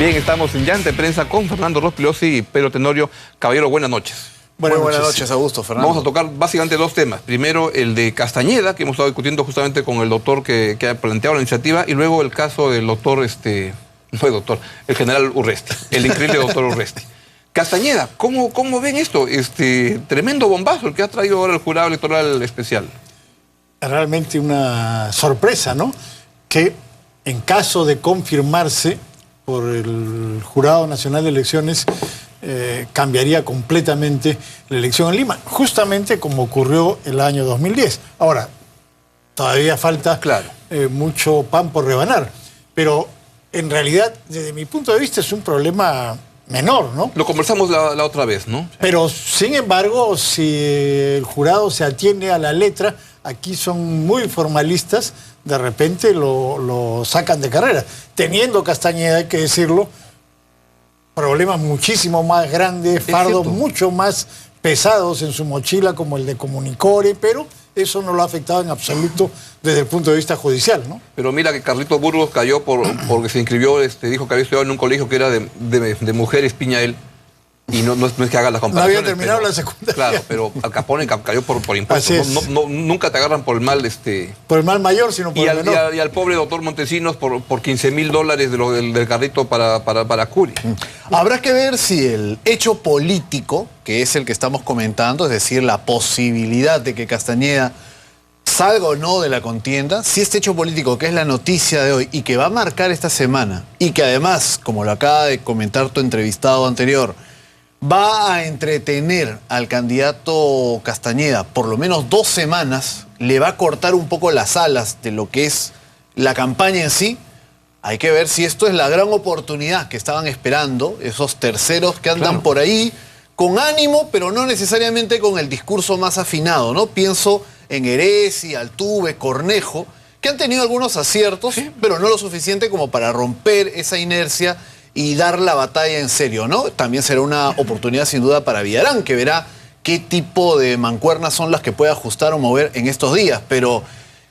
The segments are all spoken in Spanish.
Bien, estamos en Llante Prensa con Fernando Rospigliosi y Pedro Tenorio. Caballero, buenas noches. Buenas noches, Augusto, Fernando. Vamos a tocar básicamente dos temas. Primero, el de Castañeda, que hemos estado discutiendo justamente con el doctor que ha planteado la iniciativa, y luego el caso del doctor, no es doctor, el general Urresti, el increíble doctor Urresti. Castañeda, ¿cómo ven esto? Tremendo bombazo el que ha traído ahora el jurado electoral especial. Realmente una sorpresa, ¿no? Que en caso de confirmarse por el Jurado Nacional de Elecciones, cambiaría completamente la elección en Lima, justamente como ocurrió el año 2010. Ahora, todavía falta mucho pan por rebanar, pero en realidad, desde mi punto de vista, es un problema menor, ¿no? Lo conversamos la otra vez, ¿no? Pero, sin embargo, si el jurado se atiene a la letra, aquí son muy formalistas, de repente lo sacan de carrera. Teniendo Castañeda, hay que decirlo, problemas muchísimo más grandes, fardos mucho más pesados en su mochila, como el de Comunicore, pero eso no lo ha afectado en absoluto desde el punto de vista judicial, ¿no? Pero mira que Carlitos Burgos cayó porque se inscribió, dijo que había estudiado en un colegio que era de mujeres, piña él, y no es que haga las comparaciones. No había terminado la secundaria. Claro, pero Al Capone cayó por impuestos. Nunca te agarran por el mal... Por el mal mayor, sino por el menor. Y al pobre doctor Montesinos por $15.000 del carrito para Curi. Habrá que ver si el hecho político, que es el que estamos comentando, es decir, la posibilidad de que Castañeda salga o no de la contienda, si este hecho político, que es la noticia de hoy y que va a marcar esta semana, y que además, como lo acaba de comentar tu entrevistado anterior, va a entretener al candidato Castañeda por lo menos 2 semanas, le va a cortar un poco las alas de lo que es la campaña en sí. Hay que ver si esto es la gran oportunidad que estaban esperando esos terceros que andan por ahí con ánimo, pero no necesariamente con el discurso más afinado, ¿no? Pienso en Heresi, Altuve, Cornejo, que han tenido algunos aciertos, pero no lo suficiente como para romper esa inercia y dar la batalla en serio, ¿no? También será una oportunidad sin duda para Villarán, que verá qué tipo de mancuernas son las que puede ajustar o mover en estos días. Pero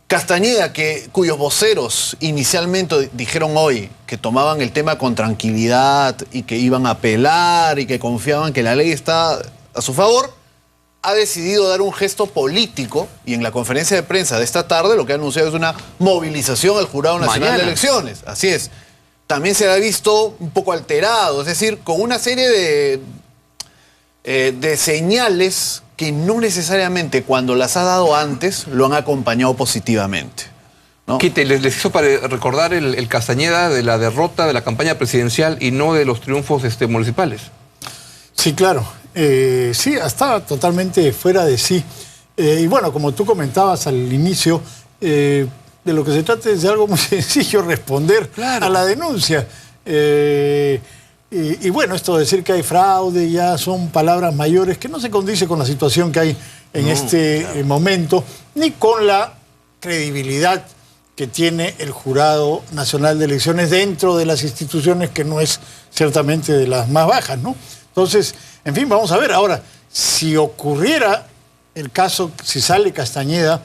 Castañeda, cuyos voceros inicialmente dijeron hoy que tomaban el tema con tranquilidad y que iban a apelar y que confiaban que la ley está a su favor, ha decidido dar un gesto político y en la conferencia de prensa de esta tarde lo que ha anunciado es una movilización al Jurado Nacional de Elecciones. Así es. También se ha visto un poco alterado, es decir, con una serie de señales que no necesariamente cuando las ha dado antes lo han acompañado positivamente, ¿no? ¿Qué les hizo para recordar el Castañeda de la derrota de la campaña presidencial y no de los triunfos municipales? Sí, claro. Sí, estaba totalmente fuera de sí. Y bueno, como tú comentabas al inicio, de lo que se trata es de algo muy sencillo, responder a la denuncia. Y bueno, esto de decir que hay fraude ya son palabras mayores que no se condice con la situación que hay en este momento, ni con la credibilidad que tiene el Jurado Nacional de Elecciones dentro de las instituciones, que no es ciertamente de las más bajas, ¿no? Entonces, en fin, vamos a ver. Ahora, si ocurriera el caso, si sale Castañeda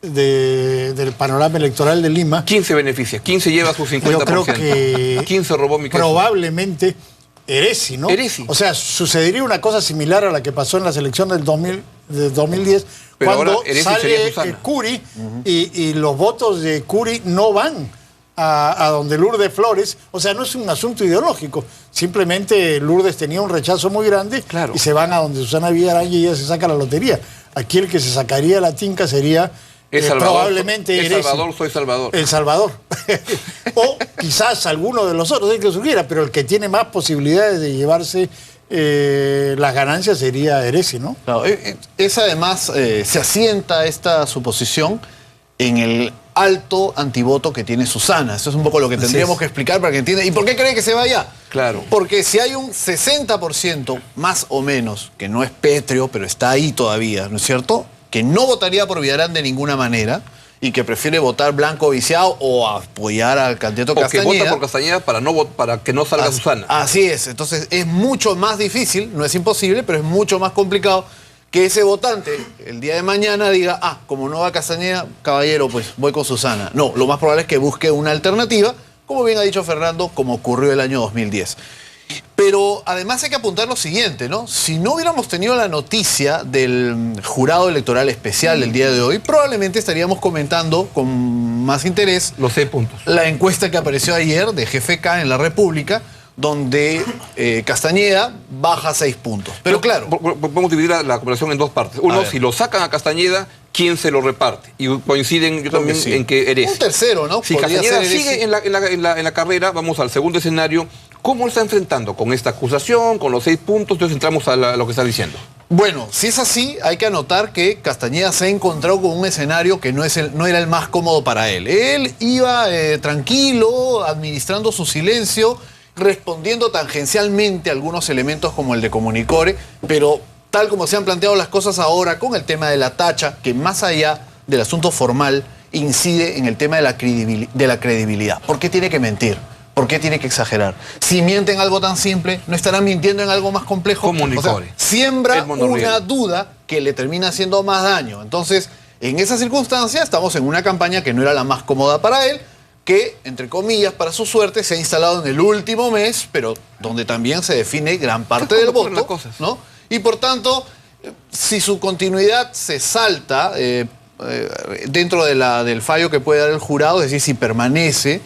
del panorama electoral de Lima... ¿Quién se beneficia? ¿Quién se lleva su 50%? Yo creo que... ¿Quién se robó mi queso? Probablemente Heresi, ¿no? Heresi. O sea, sucedería una cosa similar a la que pasó en las elecciones del 2010, pero cuando sale Curi y los votos de Curi no van a donde Lourdes Flores. O sea, no es un asunto ideológico. Simplemente Lourdes tenía un rechazo muy grande y se van a donde Susana Villarán y ella se saca la lotería. Aquí el que se sacaría la tinca sería... probablemente El Salvador, soy Salvador. El Salvador. O quizás alguno de los otros, el que surgiera, pero el que tiene más posibilidades de llevarse las ganancias sería Heresi, ¿no? Claro, además se asienta esta suposición en el alto antivoto que tiene Susana. Eso es un poco lo que tendríamos que explicar para que entiendan. ¿Y por qué cree que se vaya? Claro. Porque si hay un 60%, más o menos, que no es pétreo, pero está ahí todavía, ¿no es cierto?, que no votaría por Villarán de ninguna manera y que prefiere votar blanco viciado o apoyar al candidato Castañeda. O que vota por Castañeda para que no salga Susana. Así es. Entonces es mucho más difícil, no es imposible, pero es mucho más complicado que ese votante el día de mañana diga, como no va Castañeda, caballero, pues voy con Susana. No, lo más probable es que busque una alternativa como bien ha dicho Fernando, como ocurrió el año 2010. Pero además hay que apuntar lo siguiente, ¿no? Si no hubiéramos tenido la noticia del jurado electoral especial del día de hoy, probablemente estaríamos comentando con más interés los 6 puntos. La encuesta que apareció ayer de GFK en La República, donde Castañeda baja 6 puntos. Pero claro, podemos dividir la conversación en 2 partes. Uno, si lo sacan a Castañeda, ¿quién se lo reparte? Y coinciden yo también en que Heresi. Un tercero, ¿no? Si Castañeda sigue en la carrera, vamos al segundo escenario. ¿Cómo lo está enfrentando con esta acusación, con los 6 puntos? Entonces entramos a lo que está diciendo. Bueno, si es así, hay que anotar que Castañeda se ha encontrado con un escenario que no era el más cómodo para él. Él iba tranquilo, administrando su silencio, respondiendo tangencialmente a algunos elementos como el de Comunicore, pero tal como se han planteado las cosas ahora con el tema de la tacha, que más allá del asunto formal, incide en el tema de la credibilidad. ¿Por qué tiene que mentir? ¿Por qué tiene que exagerar? Si miente en algo tan simple, ¿no estarán mintiendo en algo más complejo? Comunicore. O sea, siembra una duda que le termina haciendo más daño. Entonces, en esa circunstancia, estamos en una campaña que no era la más cómoda para él, que, entre comillas, para su suerte, se ha instalado en el último mes, pero donde también se define gran parte del voto, ¿no? Y por tanto, si su continuidad se salta dentro del fallo que puede dar el jurado, es decir, si permanece,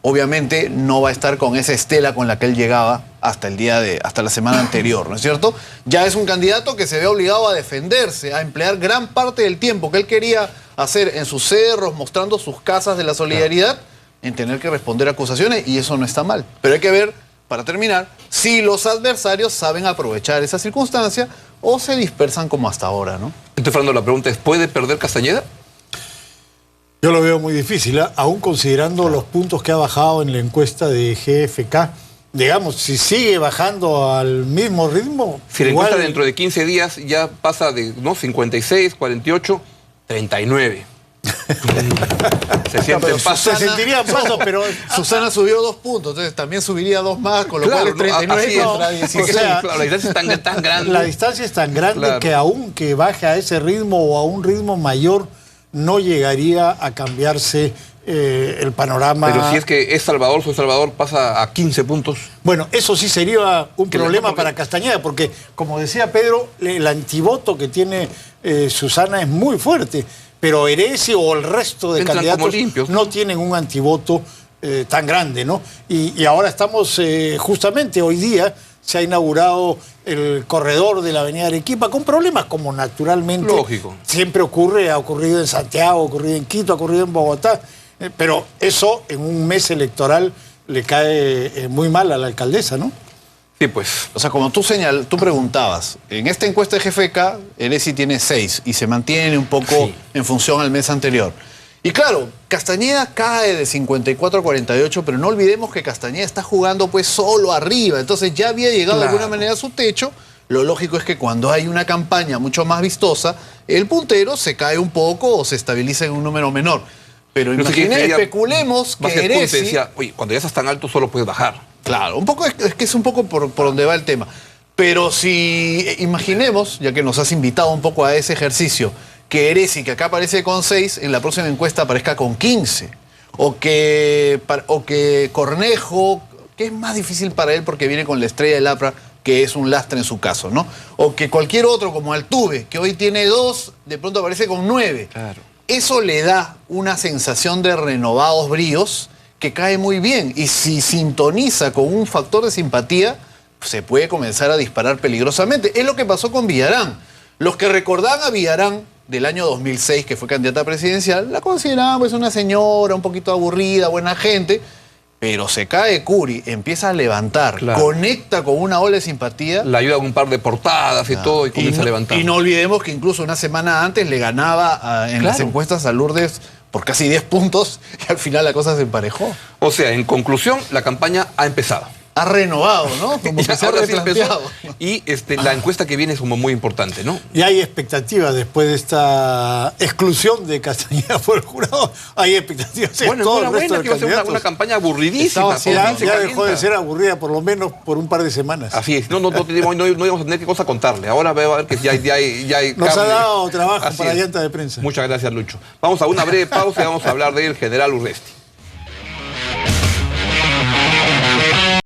obviamente no va a estar con esa estela con la que él llegaba hasta la semana anterior, ¿no es cierto? Ya es un candidato que se ve obligado a defenderse, a emplear gran parte del tiempo que él quería hacer en sus cerros, mostrando sus casas de la solidaridad, en tener que responder a acusaciones, y eso no está mal. Pero hay que ver, para terminar, si los adversarios saben aprovechar esa circunstancia o se dispersan como hasta ahora, ¿no? Entonces, Fernando, la pregunta es, ¿puede perder Castañeda? Yo lo veo muy difícil, aún considerando los puntos que ha bajado en la encuesta de GFK. Digamos, si sigue bajando al mismo ritmo... Si la encuesta dentro de 15 días ya pasa de 56, 48, 39. Se sienten pasos. Se sentirían pasos, pero... Susana subió 2 puntos, entonces también subiría 2 más, con lo cual es 39 contra 16. O sea, la distancia es tan grande. La distancia es tan grande que aunque baje a ese ritmo o a un ritmo mayor, no llegaría a cambiarse el panorama. Pero si es que soy Salvador, pasa a 15 puntos. Bueno, eso sí sería un problema para Castañeda, porque, como decía Pedro, el antivoto que tiene Susana es muy fuerte, pero Heresi o el resto de candidatos no tienen un antivoto tan grande, ¿no? Y ahora estamos, justamente hoy día, se ha inaugurado el corredor de la avenida Arequipa con problemas como naturalmente siempre ocurre, ha ocurrido en Santiago, ha ocurrido en Quito, ha ocurrido en Bogotá, pero eso en un mes electoral le cae muy mal a la alcaldesa, ¿no? Sí, pues. O sea, como tú preguntabas, en esta encuesta de GFK, Heresi tiene 6 y se mantiene un poco en función al mes anterior. Y claro, Castañeda cae de 54 a 48, pero no olvidemos que Castañeda está jugando pues solo arriba, entonces ya había llegado de alguna manera a su techo. Lo lógico es que cuando hay una campaña mucho más vistosa, el puntero se cae un poco o se estabiliza en un número menor. Pero especulemos que Heresi... decía, oye, cuando ya estás tan alto solo puedes bajar. Claro, un poco es que es un poco por donde va el tema. Pero si imaginemos, ya que nos has invitado un poco a ese ejercicio, que Heresi, que acá aparece con 6, en la próxima encuesta aparezca con 15. O que Cornejo, que es más difícil para él porque viene con la estrella del APRA, que es un lastre en su caso, ¿no? O que cualquier otro, como Altuve, que hoy tiene 2, de pronto aparece con 9. Claro. Eso le da una sensación de renovados bríos que cae muy bien. Y si sintoniza con un factor de simpatía, se puede comenzar a disparar peligrosamente. Es lo que pasó con Villarán. Los que recordaban a Villarán del año 2006, que fue candidata presidencial, la consideraban pues una señora un poquito aburrida, buena gente, pero se cae Curi, empieza a levantar, conecta con una ola de simpatía. Le ayuda con un par de portadas y todo y comienza a levantar. Y no olvidemos que incluso una semana antes le ganaba en las encuestas a Lourdes por casi 10 puntos y al final la cosa se emparejó. O sea, en conclusión, la campaña ha empezado. Ha renovado, ¿no? Como que se ha replanteado. Y la encuesta que viene es como muy importante, ¿no? Y hay expectativas después de esta exclusión de Castañeda por el jurado. Hay expectativas en todo el resto de que va a ser una campaña aburridísima. Ya dejó de ser aburrida, por lo menos por un par de semanas. Así es. No íbamos a tener qué cosa contarle. Ahora va a ver que ya hay Nos ha dado trabajo para llanta de prensa. Muchas gracias, Lucho. Vamos a una breve pausa y vamos a hablar del general Urresti.